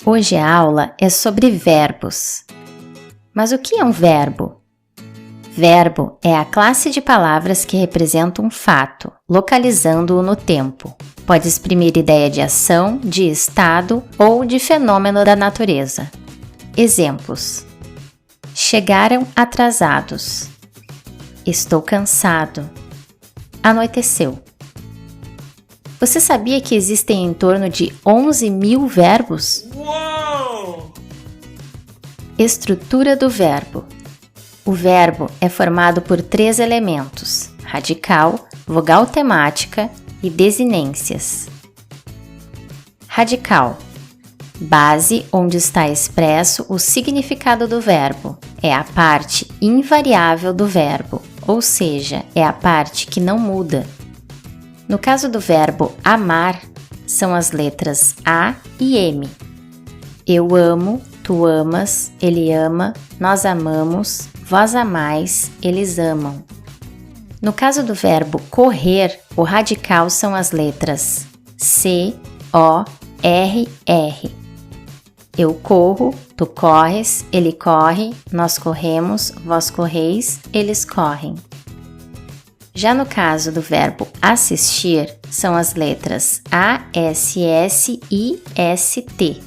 Hoje a aula é sobre verbos. Mas o que é um verbo? Verbo é a classe de palavras que representa um fato, localizando-o no tempo. Pode exprimir ideia de ação, de estado ou de fenômeno da natureza. Exemplos: chegaram atrasados, estou cansado, anoiteceu. Você sabia que existem em torno de 11.000 verbos? Uou! Estrutura do verbo. O verbo é formado por 3 elementos: radical, vogal temática e desinências. Radical. Base onde está expresso o significado do verbo. É a parte invariável do verbo, ou seja, é a parte que não muda. No caso do verbo amar, são as letras A e M. Eu amo, tu amas, ele ama, nós amamos, vós amais, eles amam. No caso do verbo correr, o radical são as letras C, O, R, R. Eu corro, tu corres, ele corre, nós corremos, vós correis, eles correm. Já no caso do verbo assistir, são as letras A, S, S e S, T.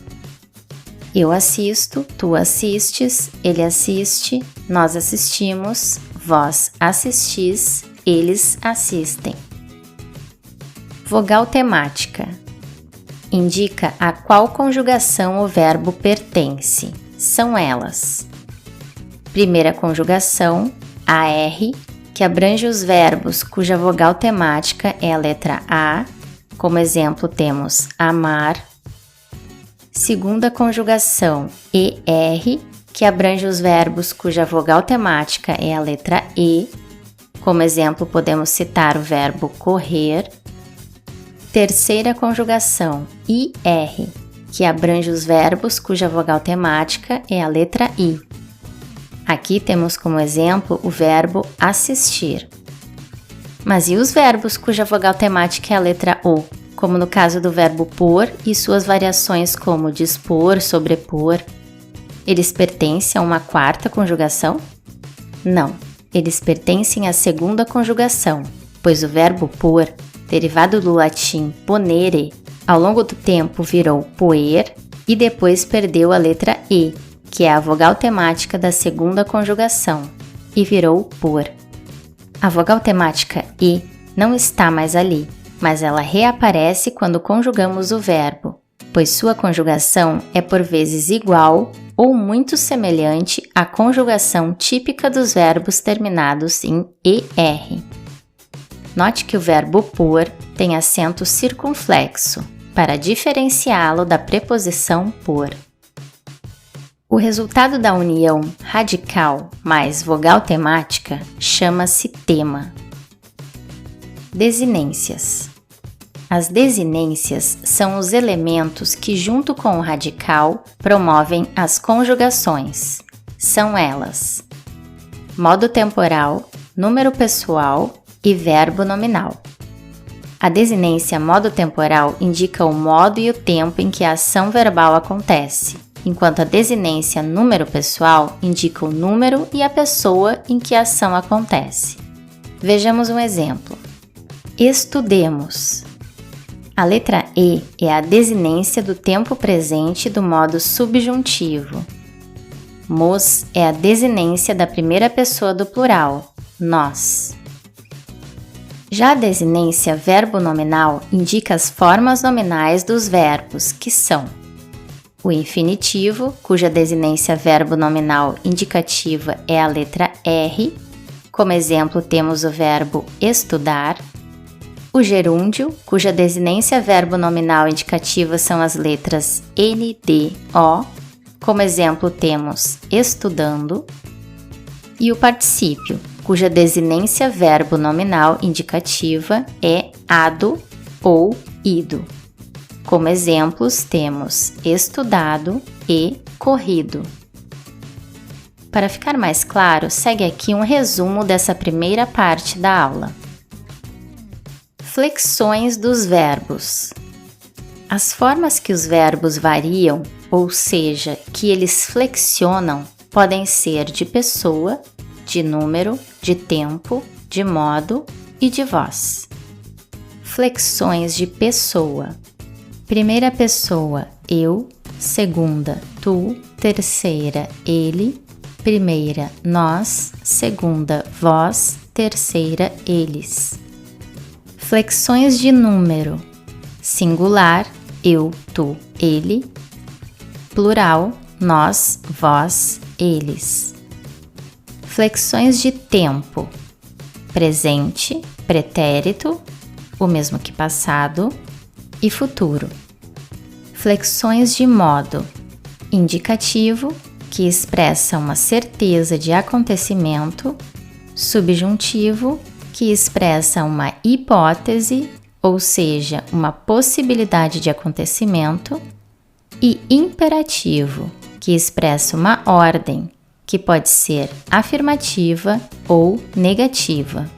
Eu assisto, tu assistes, ele assiste, nós assistimos, vós assistis, eles assistem. Vogal temática. Indica a qual conjugação o verbo pertence. São elas: primeira conjugação, AR, que abrange os verbos cuja vogal temática é a letra A. Como exemplo, temos amar. Segunda conjugação, ER, que abrange os verbos cuja vogal temática é a letra E. Como exemplo, podemos citar o verbo correr. Terceira conjugação, IR, que abrange os verbos cuja vogal temática é a letra I. Aqui temos como exemplo o verbo assistir. Mas e os verbos cuja vogal temática é a letra O, como no caso do verbo pôr e suas variações como dispor, sobrepor? Eles pertencem a uma quarta conjugação? Não, eles pertencem à segunda conjugação, pois o verbo pôr, derivado do latim ponere, ao longo do tempo virou poer e depois perdeu a letra E, que é a vogal temática da segunda conjugação, e virou por. A vogal temática E não está mais ali, mas ela reaparece quando conjugamos o verbo, pois sua conjugação é por vezes igual ou muito semelhante à conjugação típica dos verbos terminados em ER. Note que o verbo por tem acento circunflexo, para diferenciá-lo da preposição por. O resultado da união radical mais vogal temática chama-se tema. Desinências. As desinências são os elementos que, junto com o radical, promovem as conjugações. São elas: modo temporal, número pessoal e verbo nominal. A desinência modo temporal indica o modo e o tempo em que a ação verbal acontece, enquanto a desinência número pessoal indica o número e a pessoa em que a ação acontece. Vejamos um exemplo. Estudemos. A letra E é a desinência do tempo presente do modo subjuntivo. Mos é a desinência da primeira pessoa do plural, nós. Já a desinência verbo nominal indica as formas nominais dos verbos, que são o infinitivo, cuja desinência verbo nominal indicativa é a letra R. Como exemplo, temos o verbo estudar. O gerúndio, cuja desinência verbo nominal indicativa são as letras N, D, O. Como exemplo, temos estudando. E o particípio, cuja desinência verbo nominal indicativa é ado ou ido. Como exemplos, temos estudado e corrido. Para ficar mais claro, segue aqui um resumo dessa primeira parte da aula. Flexões dos verbos. As formas que os verbos variam ou seja, que eles flexionam, podem ser de pessoa, de número, de tempo, de modo e de voz. Flexões de pessoa. Primeira pessoa, eu. Segunda, tu. Terceira, ele. Primeira, nós. Segunda, vós. Terceira, eles. Flexões de número. Singular, eu, tu, ele. Plural, nós, vós, eles. Flexões de tempo. Presente, pretérito, o mesmo que passado, e futuro. Flexões de modo. Indicativo, que expressa uma certeza de acontecimento. Subjuntivo, que expressa uma hipótese, ou seja, uma possibilidade de acontecimento. E imperativo, que expressa uma ordem, que pode ser afirmativa ou negativa.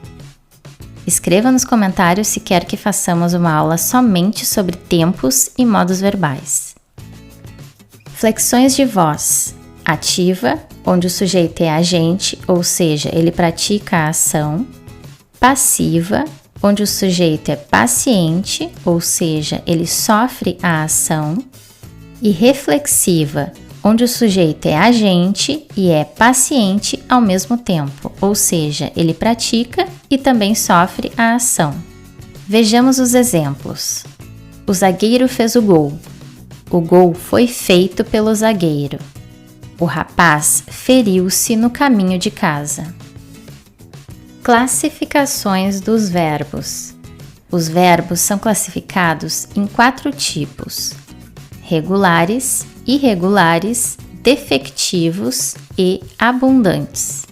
Escreva nos comentários se quer que façamos uma aula somente sobre tempos e modos verbais. Flexões de voz. Ativa, onde o sujeito é agente, ou seja, ele pratica a ação. Passiva, onde o sujeito é paciente, ou seja, ele sofre a ação. E reflexiva, onde o sujeito é agente e é paciente ao mesmo tempo, ou seja, ele pratica e também sofre a ação. Vejamos os exemplos. O zagueiro fez o gol. O gol foi feito pelo zagueiro. O rapaz feriu-se no caminho de casa. Classificações dos verbos. Os verbos são classificados em 4 tipos: regulares, irregulares, defectivos e abundantes.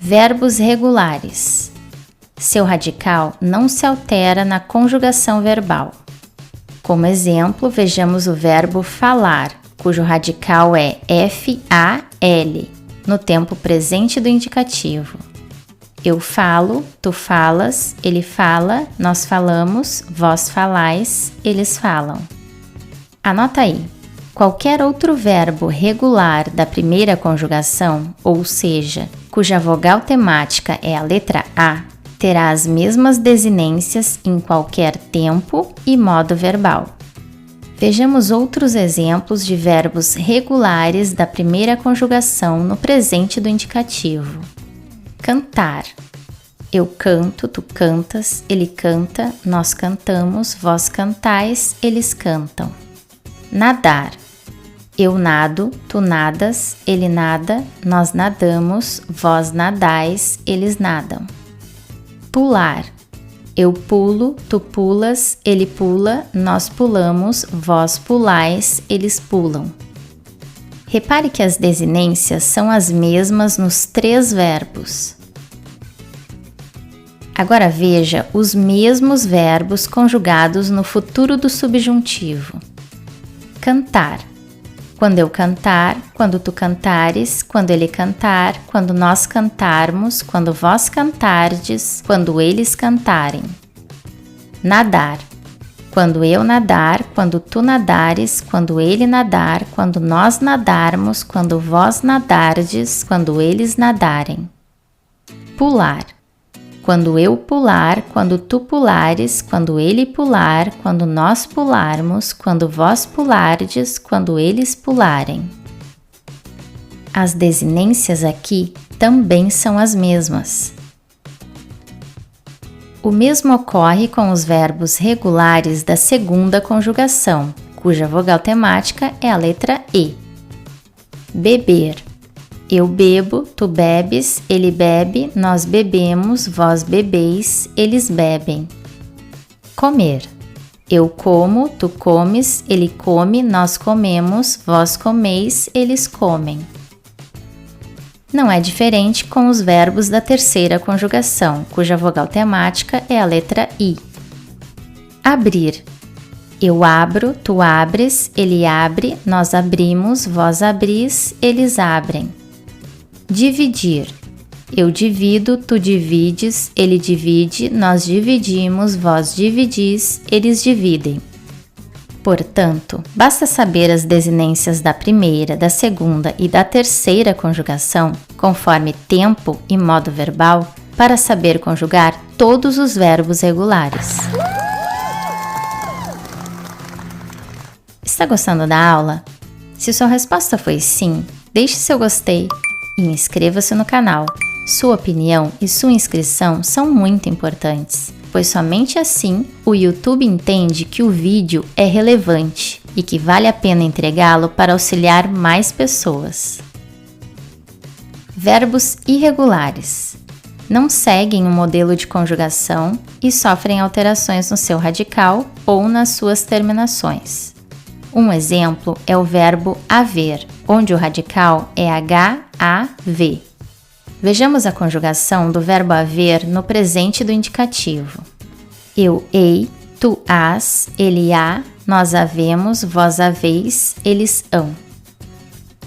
Verbos regulares. Seu radical não se altera na conjugação verbal. Como exemplo, vejamos o verbo falar, cujo radical é F-A-L, no tempo presente do indicativo. Eu falo, tu falas, ele fala, nós falamos, vós falais, eles falam. Anota aí. Qualquer outro verbo regular da primeira conjugação, ou seja, cuja vogal temática é a letra A, terá as mesmas desinências em qualquer tempo e modo verbal. Vejamos outros exemplos de verbos regulares da primeira conjugação no presente do indicativo. Cantar. Eu canto, tu cantas, ele canta, nós cantamos, vós cantais, eles cantam. Nadar. Eu nado, tu nadas, ele nada, nós nadamos, vós nadais, eles nadam. Pular. Eu pulo, tu pulas, ele pula, nós pulamos, vós pulais, eles pulam. Repare que as desinências são as mesmas nos 3 verbos. Agora veja os mesmos verbos conjugados no futuro do subjuntivo. Cantar. Quando eu cantar, quando tu cantares, quando ele cantar, quando nós cantarmos, quando vós cantardes, quando eles cantarem. Nadar. Quando eu nadar, quando tu nadares, quando ele nadar, quando nós nadarmos, quando vós nadardes, quando eles nadarem. Pular. Quando eu pular, quando tu pulares, quando ele pular, quando nós pularmos, quando vós pulardes, quando eles pularem. As desinências aqui também são as mesmas. O mesmo ocorre com os verbos regulares da segunda conjugação, cuja vogal temática é a letra E. Beber. Eu bebo, tu bebes, ele bebe, nós bebemos, vós bebeis, eles bebem. Comer. Eu como, tu comes, ele come, nós comemos, vós comeis, eles comem. Não é diferente com os verbos da terceira conjugação, cuja vogal temática é a letra I. Abrir. Eu abro, tu abres, ele abre, nós abrimos, vós abris, eles abrem. Dividir. Eu divido, tu divides, ele divide, nós dividimos, vós dividis, eles dividem. Portanto, basta saber as desinências da primeira, da segunda e da terceira conjugação, conforme tempo e modo verbal, para saber conjugar todos os verbos regulares. Está gostando da aula? Se sua resposta foi sim, deixe seu gostei e inscreva-se no canal. Sua opinião e sua inscrição são muito importantes, pois somente assim o YouTube entende que o vídeo é relevante e que vale a pena entregá-lo para auxiliar mais pessoas. Verbos irregulares. Não seguem um modelo de conjugação e sofrem alterações no seu radical ou nas suas terminações. Um exemplo é o verbo haver, onde o radical é HAV. Vejamos a conjugação do verbo haver no presente do indicativo. Eu hei, tu has, ele há, nós havemos, vós haveis, eles hão.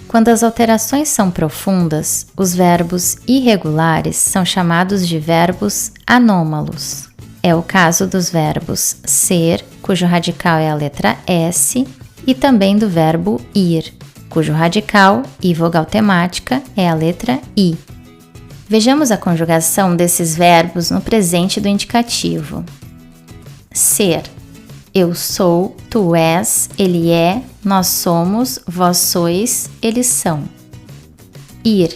Quando as alterações são profundas, os verbos irregulares são chamados de verbos anômalos. É o caso dos verbos ser, cujo radical é a letra S, e também do verbo ir, cujo radical e vogal temática é a letra I. Vejamos a conjugação desses verbos no presente do indicativo. Ser. Eu sou, tu és, ele é, nós somos, vós sois, eles são. Ir.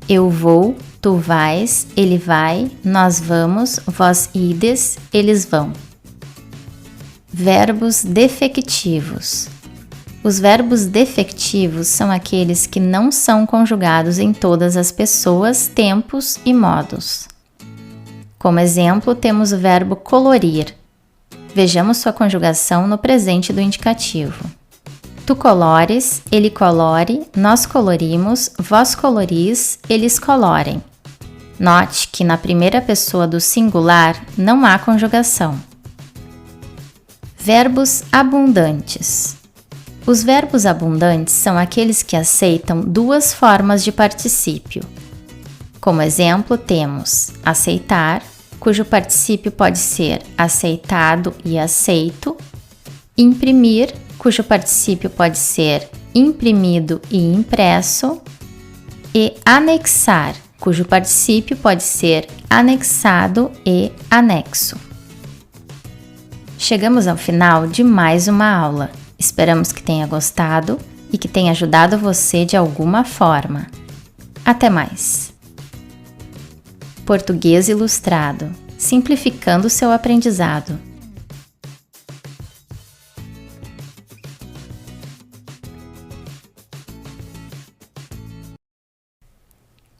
Eu vou, tu vais, ele vai, nós vamos, vós ides, eles vão. Verbos defectivos. Os verbos defectivos são aqueles que não são conjugados em todas as pessoas, tempos e modos. Como exemplo, temos o verbo colorir. Vejamos sua conjugação no presente do indicativo. Tu colores, ele colore, nós colorimos, vós coloris, eles colorem. Note que na primeira pessoa do singular não há conjugação. Verbos abundantes. Os verbos abundantes são aqueles que aceitam duas formas de particípio. Como exemplo, temos aceitar, cujo particípio pode ser aceitado e aceito, imprimir, cujo particípio pode ser imprimido e impresso, e anexar, cujo particípio pode ser anexado e anexo. Chegamos ao final de mais uma aula. Esperamos que tenha gostado e que tenha ajudado você de alguma forma. Até mais! Português Ilustrado, simplificando seu aprendizado.